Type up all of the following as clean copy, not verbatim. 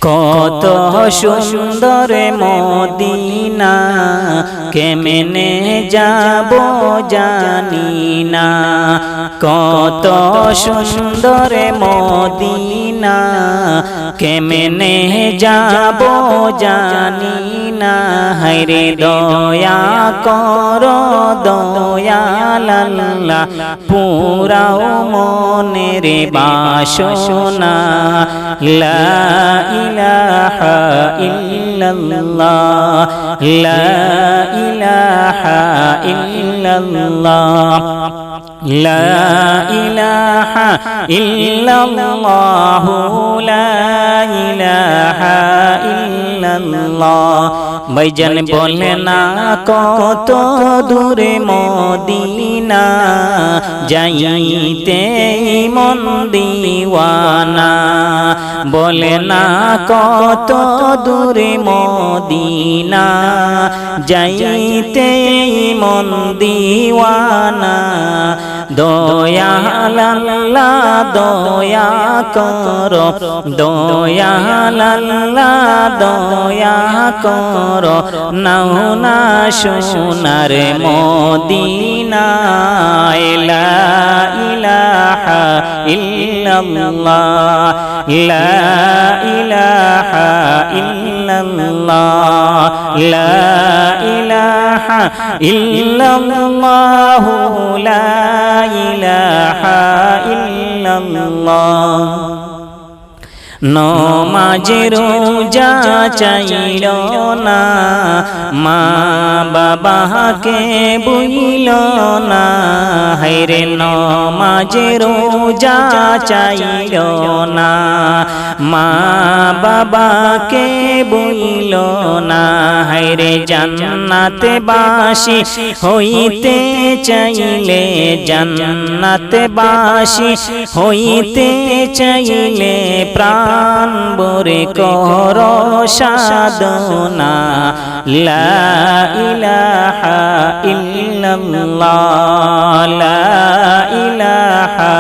কত সুন্দর মদিনা, কেমনে যাব জানি না। কত সুন্দর মদিনা, কেমনে যাব জানি না। হায়রে দয়া কর দয়াল আল্লাহ, পুরাও মনের বাসনা। লা ইলাহা ইল্লাল্লাহ, লা ইলাহা ইল্লাল্লাহ, লা ইলাহা ইল্লাল্লাহ, লা ইলাহা ইল্লাল্লাহ। ভাইজান বলে না কত দূরে মদিনা, যাইতে মন দিওয়ানা। বলে না কত দূরে মদিনা, যাইতে মন দিওয়ানা। দয়াল আল্লাহ দয়া করো, দয়াল আল্লাহ দয়া করো, নাও না সোনার মদিনা। লা ইলাহা ইল্লাল্লাহ, লা ইলাহা ইল্লাল্লাহ, লা ইলাহা ইল্লাল্লাহ, লা ইলাহা ইল্লাল্লাহ। নমাজের রোজা চাইল না, মা বাবাকে বইল না। হায়রে নমাজের রোজা চাইল না, মা বাবাকে বইল না। হায়রে জান্নাতে বাসি হইতে চাইলে, জান্নাতে বাসি হইতে চাইলে, প্রাণ ভরে কর সাধনা। লা ইলাহা ইল্লাল্লাহ, লা ইলাহা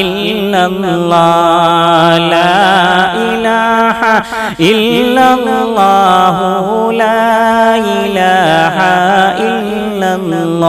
ইল্লাল্লাহ, লা ইলাহা ইল্লাল্লাহ, লা ইলাহা ইল্লাল্লাহ।